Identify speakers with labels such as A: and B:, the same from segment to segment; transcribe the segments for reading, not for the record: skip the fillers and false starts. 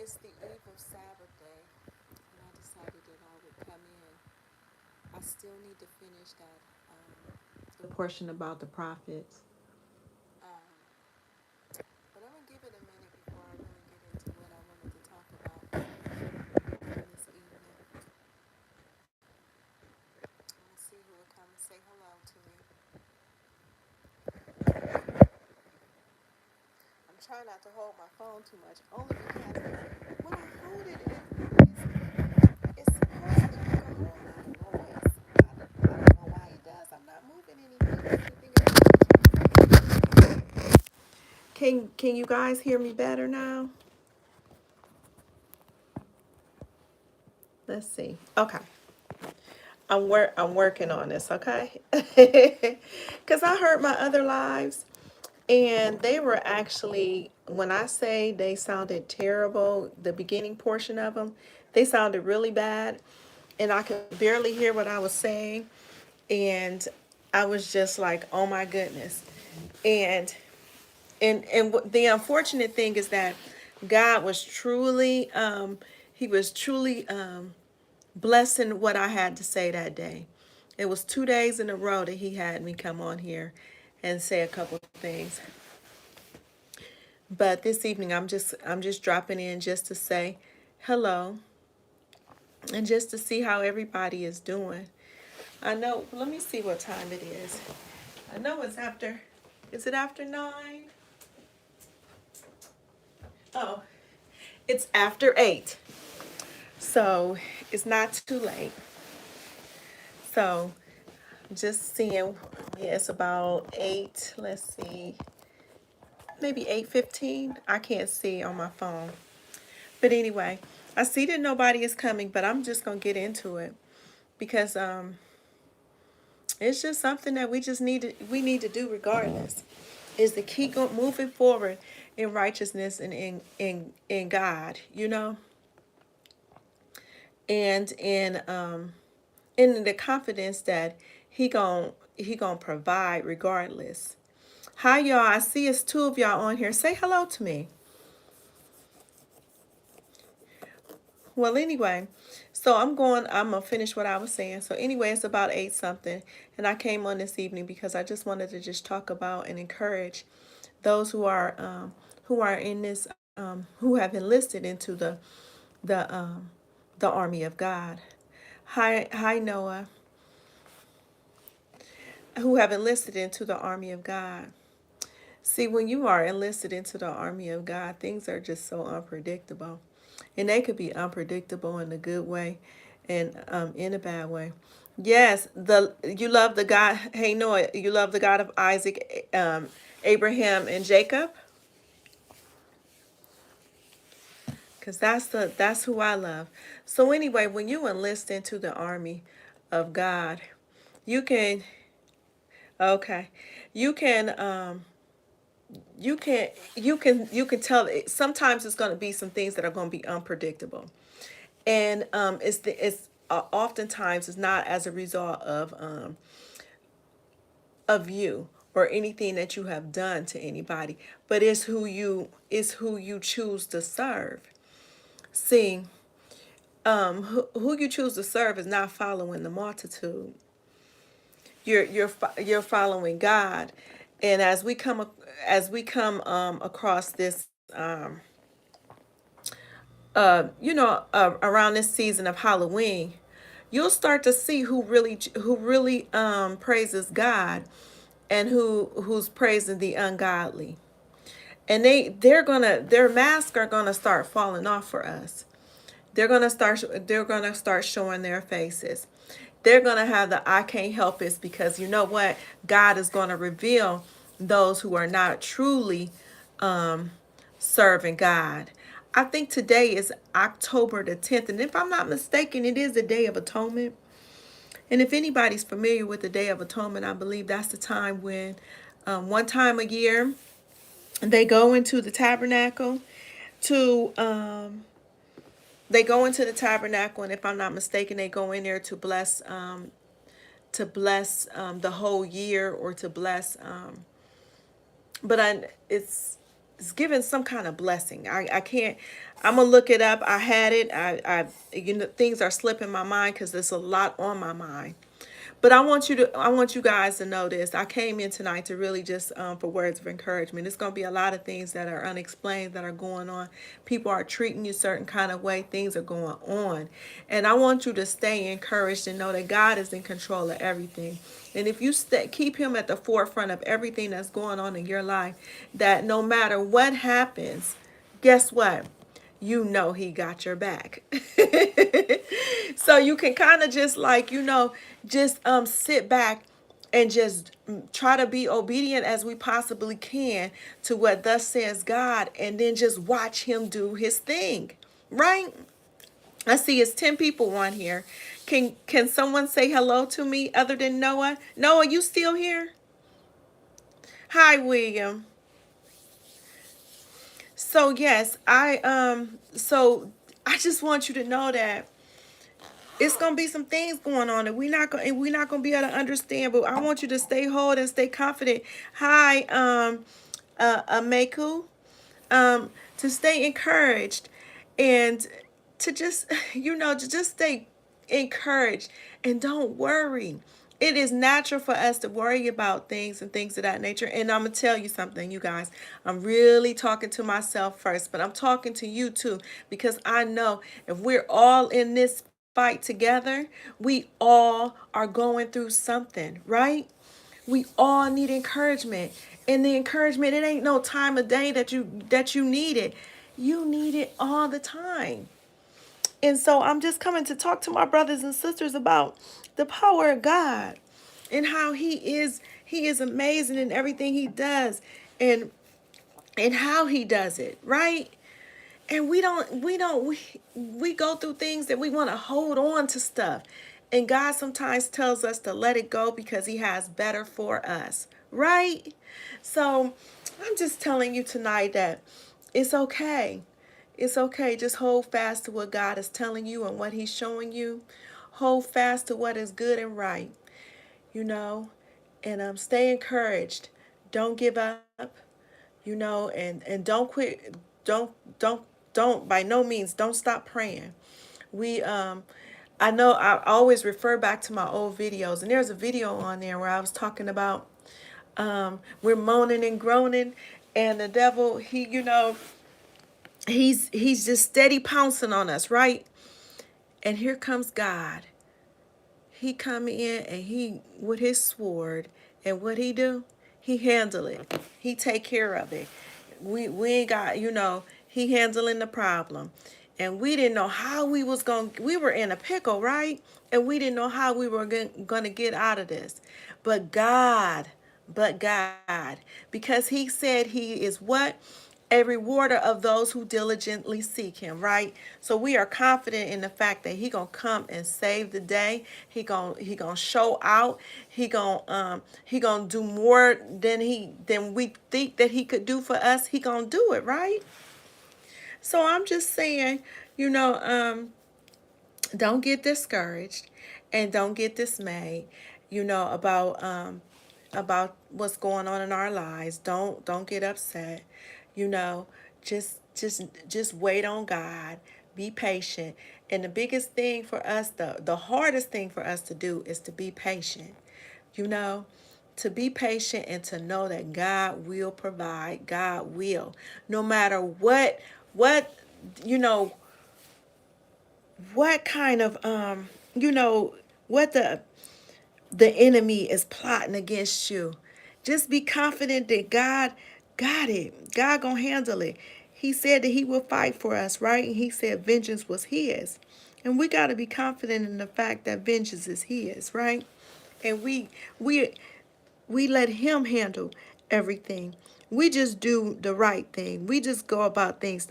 A: It's the eve of Sabbath day, and I decided that I would come in. I still need to finish that the portion about the prophets. Um, but I'm gonna give it a minute before I really get into what I wanted to talk about this evening. Let's see who will come and say hello to me. I'm trying not to hold my phone too much, only because when I hold it, it's supposed to make a whole lot of noise. I don't know why it does. I'm not moving anything. Can you guys hear me better now? Let's see. Okay. I'm working on this, okay? Cuz I heard my other lives and they were actually, when I say they sounded terrible, the beginning portion of them, they sounded really bad and I could barely hear what I was saying, and I was just like, "Oh my goodness." And the unfortunate thing is that God was truly he was truly blessing what I had to say that day. It was 2 days in a row that he had me come on here and say a couple things. But this evening I'm just dropping in just to say hello and just to see how everybody is doing. I know, let me see what time it is. I know it's after, is it after 9? Oh, it's after 8. So it's not too late. So just seeing, yeah, it's about 8, let's see, maybe 8:15. I can't see on my phone. But anyway, I see that nobody is coming, but I'm just gonna get into it because it's just something that we need to do regardless. Is to keep moving forward in righteousness and in God, and in the confidence that he gonna provide regardless. Hi y'all, I see it's two of y'all on here. Say hello to me. Well, anyway, so I'm gonna finish what I was saying. So anyway, it's about 8 something, and I came on this evening because I just wanted to just talk about and encourage those who are in this who have enlisted into the army of God. Hi Noah, who have enlisted into the army of God. See, when you are enlisted into the army of God, things are just so unpredictable. And they could be unpredictable in a good way and in a bad way. Yes, you love the God, hey Noah, you love the God of Isaac, Abraham, and Jacob? Because that's who I love. So anyway, when you enlist into the army of God, you can, okay, you can you can tell sometimes it's going to be some things that are going to be unpredictable, and it's oftentimes it's not as a result of you or anything that you have done to anybody, but it's who you choose to serve. See, who you choose to serve is not following the multitude. You're following God, and as we come across this around this season of Halloween, you'll start to see who really praises God and who's praising the ungodly. And their masks are gonna start falling off for us. They're gonna start showing their faces. They're gonna have the I can't help it, because you know what? God is gonna reveal those who are not truly serving God. I think today is October the 10th, and if I'm not mistaken, it is the Day of Atonement. And if anybody's familiar with the Day of Atonement, I believe that's the time when one time a year they go into the tabernacle to and if I'm not mistaken, they go in there to bless the whole year, or to bless but I it's it's given some kind of blessing. I can't. I'm gonna look it up. I had it. Things are slipping my mind because there's a lot on my mind. But I want you guys to know this. I came in tonight to really just for words of encouragement. It's gonna be a lot of things that are unexplained that are going on. People are treating you a certain kind of way. Things are going on, and I want you to stay encouraged and know that God is in control of everything. And if you keep Him at the forefront of everything that's going on in your life, that no matter what happens, guess what? You know He got your back. So you can kind of just like, just sit back and just try to be obedient as we possibly can to what thus says God, and then just watch Him do His thing. Right? I see it's 10 people on here. Can someone say hello to me other than Noah? Noah, you still here? Hi, William. So yes, I just want you to know that it's gonna be some things going on that we're not gonna be able to understand. But I want you to stay hold and stay confident. Hi, Ameku, to stay encouraged and to just to just stay encouraged and don't worry. It is natural for us to worry about things and things of that nature. And I'm gonna tell you something, you guys. I'm really talking to myself first, but I'm talking to you too, because I know if we're all in this fight together, we all are going through something, right? We all need encouragement. And the encouragement, it ain't no time of day that you need it. You need it all the time. And so I'm just coming to talk to my brothers and sisters about the power of God and how he is amazing in everything he does, and how he does it, right? And we go through things that we want to hold on to stuff. And God sometimes tells us to let it go because He has better for us, right? So I'm just telling you tonight that it's okay. It's okay. Just hold fast to what God is telling you and what He's showing you. Hold fast to what is good and right, you know, and stay encouraged. Don't give up, and don't quit. Don't don't don't by no means don't stop praying. We I know I always refer back to my old videos, and there's a video on there where I was talking about we're moaning and groaning, and the devil, he's just steady pouncing on us, right? And here comes God. He come in and he with his sword, and what he do? He handle it. He take care of it. We ain't got, he handling the problem. And we didn't know how we were in a pickle, right? And we didn't know how we were going to get out of this. But God, because He said He is what? A rewarder of those who diligently seek Him, right? So we are confident in the fact that He gonna come and save the day. He gonna show out. He gonna do more than we think that He could do for us. He gonna do it, right? So I'm just saying, you know, don't get discouraged and don't get dismayed, about what's going on in our lives. Don't get upset. You know, just wait on God. Be patient. And the biggest thing for us, the hardest thing for us to do is to be patient. You know, to be patient and to know that God will provide. God will. No matter what you know what kind of what the enemy is plotting against you. Just be confident that God got it. God gonna handle it. He said that He will fight for us, right? And He said vengeance was His. And we got to be confident in the fact that vengeance is His, right? And we we let Him handle everything. We just do the right thing. We just go about things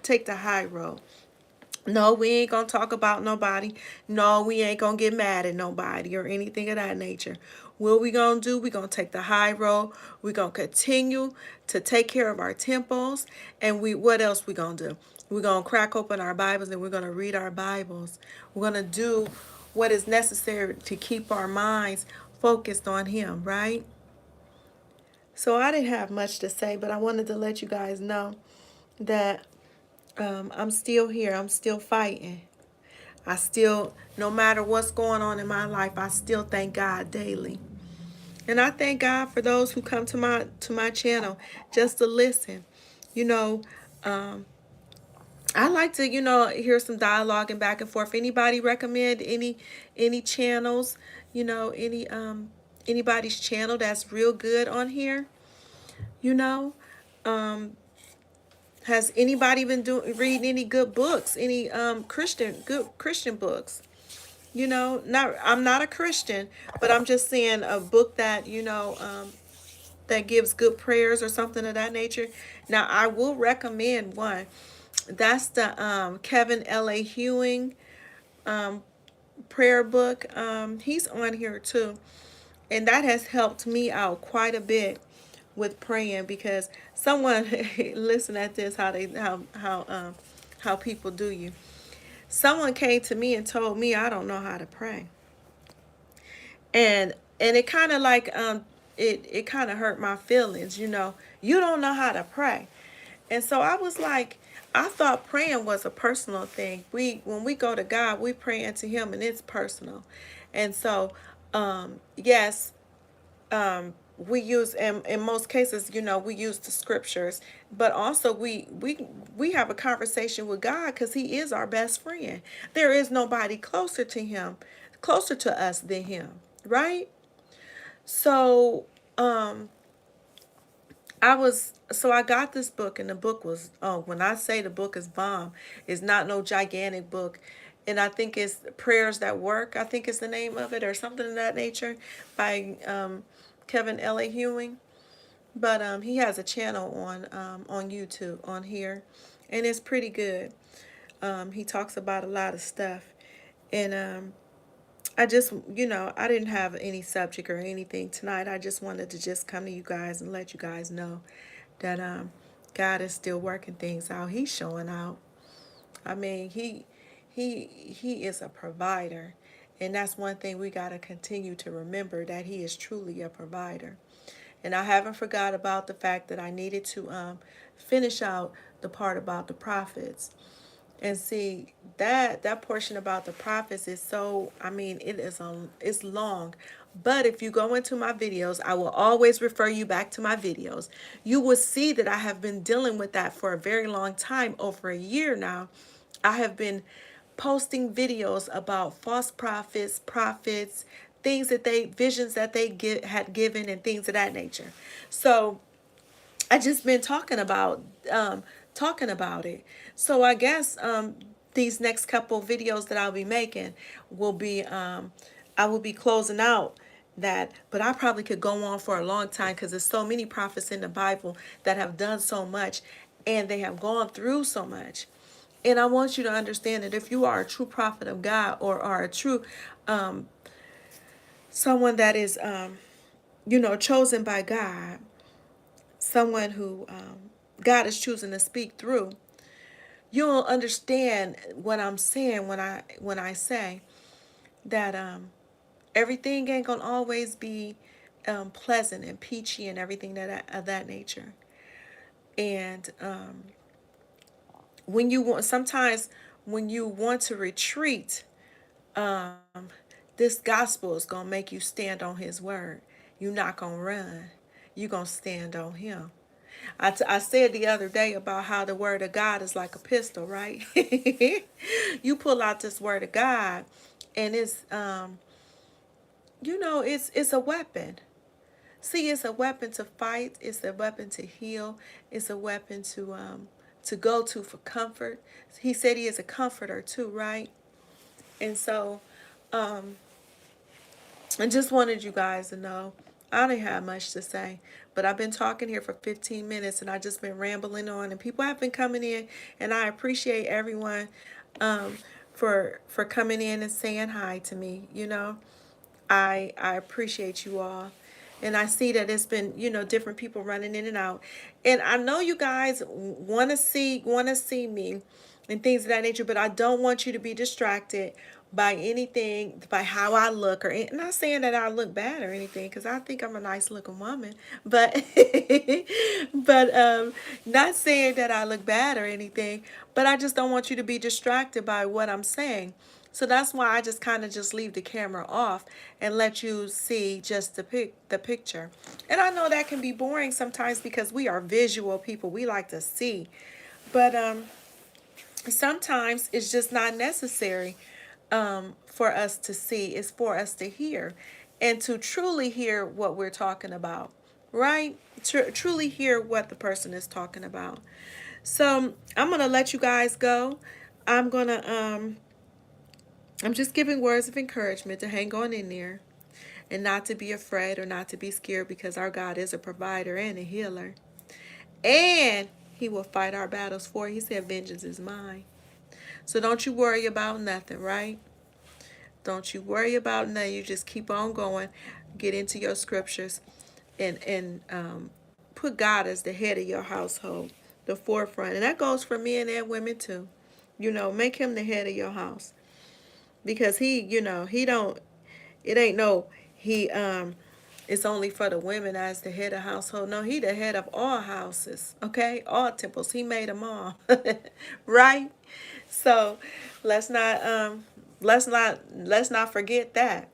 A: take the high road. No, we ain't gonna talk about nobody. No, we ain't gonna get mad at nobody or anything of that nature. What we gonna do? We gonna take the high road. We gonna continue to take care of our temples. And what else we gonna do? We gonna crack open our Bibles and we're gonna read our Bibles. We're gonna do what is necessary to keep our minds focused on Him, right? So I didn't have much to say, but I wanted to let you guys know that I'm still here. I'm still fighting. I still, no matter what's going on in my life, I still thank God daily. And I thank God for those who come to my channel just to listen. You know, um, I like to, hear some dialogue and back and forth. Anybody recommend any channels, anybody's channel that's real good on here, you know? Um, has anybody been doing reading any good books, any good Christian books? Not I'm not a Christian, but I'm just saying a book that, that gives good prayers or something of that nature. Now, I will recommend one. That's the Kevin L.A. Hewing um, prayer book. He's on here too. And that has helped me out quite a bit with praying because someone listen at this how people do you. Someone came to me and told me I don't know how to pray. And it kind of like it kind of hurt my feelings. You don't know how to pray. And so I was like, I thought praying was a personal thing. When we go to God, we pray into him and it's personal. And so yes, we use in most cases, we use the scriptures, but also we have a conversation with God because he is our best friend. There is nobody closer to us than him, right? So I got this book, and the book was, oh, when I say the book is bomb, it's not no gigantic book. And I think it's Prayers That Work, I think is the name of it, or something of that nature, by Kevin L.A. Hewing. But he has a channel on YouTube on here, and it's pretty good. He talks about a lot of stuff. And I just, I didn't have any subject or anything tonight. I just wanted to just come to you guys and let you guys know that God is still working things out. He's showing out. I mean, he is a provider. And that's one thing we got to continue to remember, that he is truly a provider. And I haven't forgot about the fact that I needed to finish out the part about the prophets. And see, that portion about the prophets is so, I mean, it's long. But if you go into my videos, I will always refer you back to my videos. You will see that I have been dealing with that for a very long time, over a year now. I have been posting videos about false prophets, things that visions that they had given, and things of that nature. So I just been talking about it. So I guess these next couple videos that I'll be making will be I will be closing out that, but I probably could go on for a long time because there's so many prophets in the Bible that have done so much and they have gone through so much. And I want you to understand that if you are a true prophet of God, or are a true someone that is chosen by God, someone who God is choosing to speak through, you'll understand what I'm saying when I say that everything ain't gonna always be pleasant and peachy and everything of that nature. And sometimes when you want to retreat, this gospel is gonna make you stand on His word. You're not gonna run. You're gonna stand on Him. I said the other day about how the word of God is like a pistol, right? You pull out this word of God, and it's a weapon. See, it's a weapon to fight. It's a weapon to heal. It's a weapon to go to for comfort. He said He is a comforter too, right? And so, I just wanted you guys to know I didn't have much to say, but I've been talking here for 15 minutes and I just been rambling on, and people have been coming in, and I appreciate everyone um, for coming in and saying hi to me. I appreciate you all. And I see that it's been, different people running in and out. And I know you guys want to see me and things of that nature, but I don't want you to be distracted by anything, by how I look, or not saying that I look bad or anything, because I think I'm a nice looking woman, but but not saying that I look bad or anything, but I just don't want you to be distracted by what I'm saying. So that's why I just kind of just leave the camera off and let you see just the picture. And I know that can be boring sometimes because we are visual people. We like to see. But sometimes it's just not necessary for us to see. It's for us to hear and to truly hear what we're talking about, right? Truly hear what the person is talking about. So I'm gonna let you guys go. I'm gonna I'm just giving words of encouragement to hang on in there and not to be afraid or not to be scared, because our God is a provider and a healer. And he will fight our battles for you. He said, vengeance is mine. So don't you worry about nothing, right? Don't you worry about nothing. You just keep on going. Get into your scriptures and put God as the head of your household, the forefront. And that goes for men and women too. Make him the head of your house. Because he don't, it ain't no, he, it's only for the women as the head of household. No, he the head of all houses, okay? All temples. He made them all. Right? So let's not forget that,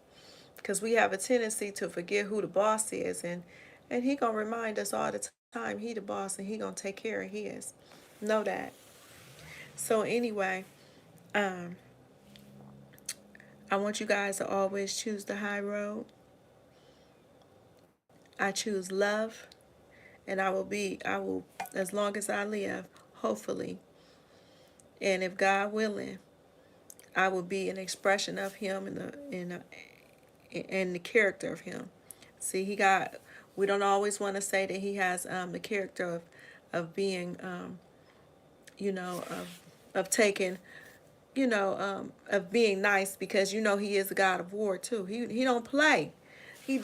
A: because we have a tendency to forget who the boss is, and he gonna remind us all the time he the boss, and he gonna take care of his. Know that. So anyway, um, I want you guys to always choose the high road. I choose love, and I will, as long as I live, hopefully, and if God willing, I will be an expression of Him and the character of Him. See, we don't always want to say that He has the character of being, of taking, of being nice, because He is a God of war too. He don't play. He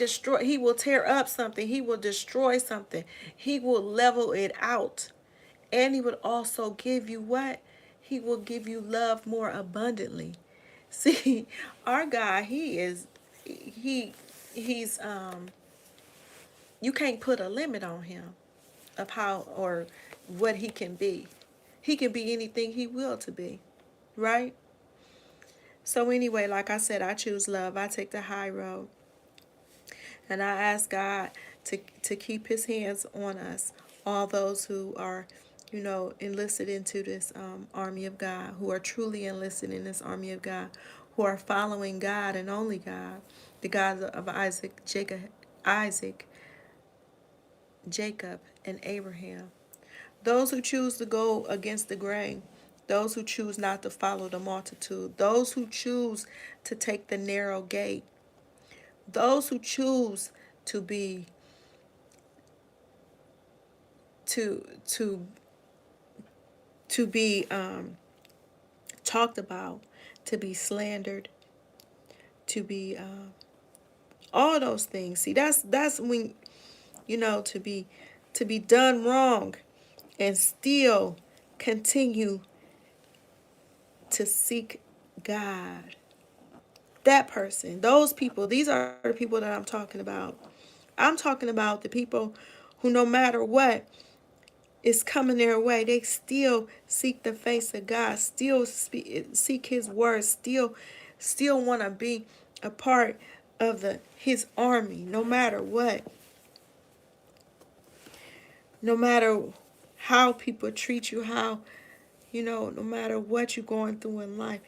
A: will tear up something. He will destroy something. He will level it out. And he would also give you what? He will give you love more abundantly. See, our God, he's you can't put a limit on him of how or what he can be. He can be anything he will to be, right? So anyway, like I said, I choose love. I take the high road. And I ask God to keep his hands on us, all those who are, enlisted into this army of God, who are truly enlisted in this army of God, who are following God and only God, the God of Isaac, Jacob, and Abraham. Those who choose to go against the grain, those who choose not to follow the multitude, those who choose to take the narrow gate, those who choose to be to to to be talked about, to be slandered, to be all those things. See, that's when to be done wrong and still continue to seek God. That person, those people, these are the people that I'm talking about. I'm talking about the people who, no matter what is coming their way, they still seek the face of God, still seek his word, still want to be a part of his army, no matter what. No matter how people treat you, no matter what you're going through in life,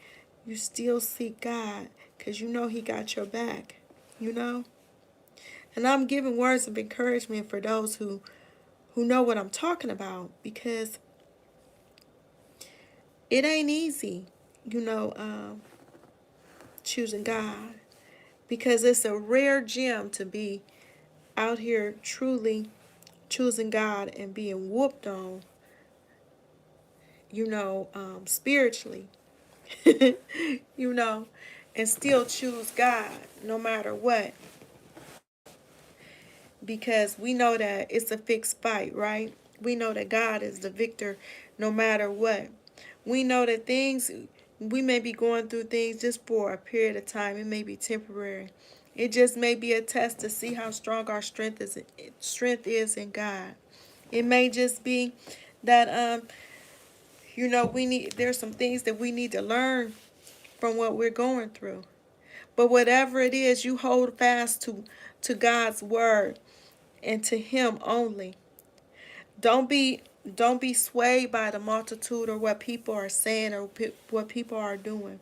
A: you still seek God, because he got your back, you know? And I'm giving words of encouragement for those who know what I'm talking about, because it ain't easy, choosing God, because it's a rare gem to be out here truly choosing God and being whooped on, spiritually, you know, and still choose God no matter what, because we know that it's a fixed fight, right? We know that God is the victor no matter what. We know that things We may be going through things just for a period of time. It may be temporary. It just may be a test to see how strong our strength is in God. It may just be that we need there's some things that we need to learn from what we're going through. But whatever it is, you hold fast to God's word and to him only. Don't be don't be swayed by the multitude or what people are saying or what people are doing.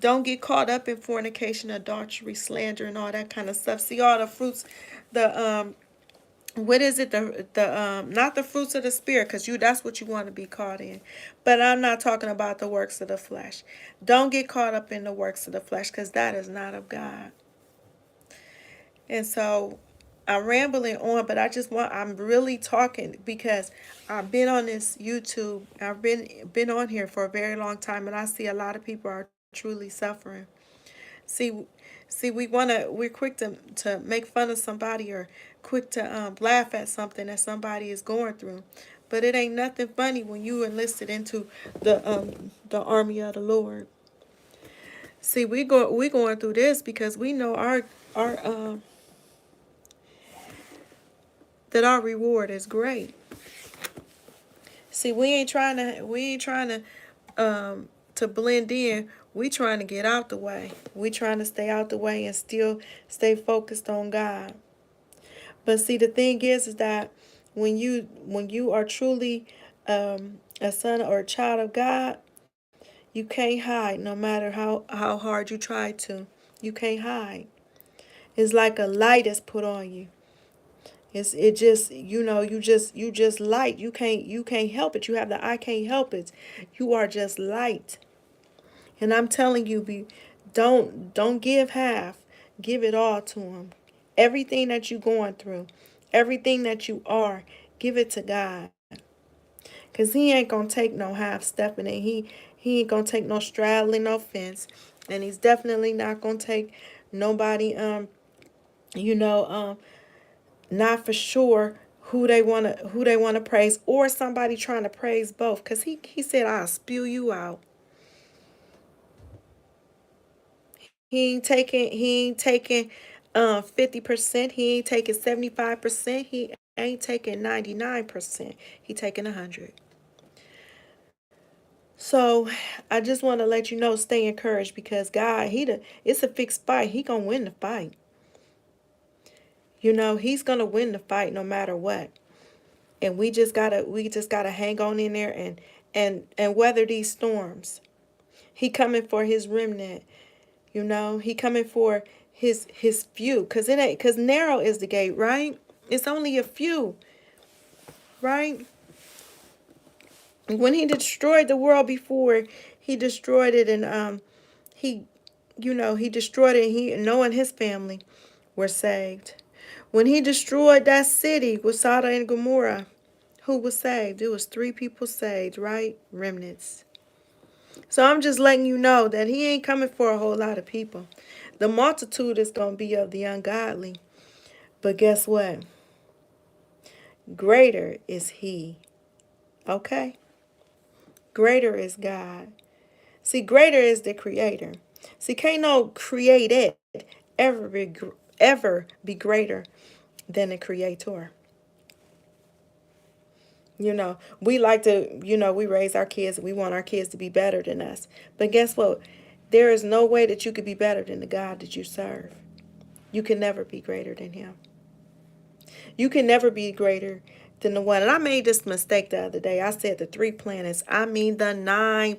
A: Don't get caught up in fornication, adultery, slander, and all that kind of stuff. See all the fruits, the what is it? The not the fruits of the spirit, because that's what you want to be caught in. But I'm not talking about the works of the flesh. Don't get caught up in the works of the flesh, because that is not of God. And so I'm rambling on, but I'm really talking because I've been on this YouTube. I've been on here for a very long time, and I see a lot of people are truly suffering. See, we're quick to make fun of somebody or quick to laugh at something that somebody is going through, but it ain't nothing funny when you enlisted into the army of the Lord. See, we going through this because we know our that our reward is great. See, we ain't trying to blend in. We trying to get out the way. We trying to stay out the way and still stay focused on God. But see, the thing is that when you are truly a son or a child of God, you can't hide no matter how hard you try to. You can't hide. It's like a light is put on you. It just you just light. You can't help it. You have the I can't help it. You are just light. And I'm telling you, don't give half. Give it all to him. Everything that you're going through, everything that you are, give it to God. Cause he ain't gonna take no half stepping and he ain't gonna take no straddling no fence. And he's definitely not gonna take nobody you know not for sure who they wanna praise, or somebody trying to praise both. Cause he said, I'll spew you out. He ain't taking 50%. He ain't taking 75%. He ain't taking 99%. He taking 100. So I just want to let you know, stay encouraged, because God, it's a fixed fight. He gonna win the fight. He's gonna win the fight no matter what. And we just gotta hang on in there and weather these storms. He coming for his remnant. He coming for his few, cause narrow is the gate, right? It's only a few, right? When he destroyed the world before, he destroyed it, and he he destroyed it, and he Noah and his family were saved. When he destroyed that city with Sodom and Gomorrah, who was saved? It was 3 people saved, right? Remnants. So I'm just letting you know that he ain't coming for a whole lot of people. The multitude is going to be of the ungodly. But guess what? Greater is he. Okay? Greater is God. See, greater is the creator. See, can't no created ever be, ever be greater than the creator. We like to, we raise our kids. We want our kids to be better than us. But guess what? There is no way that you could be better than the God that you serve. You can never be greater than him. You can never be greater than the one. And I made this mistake the other day. I said the 3 planets. I mean the 9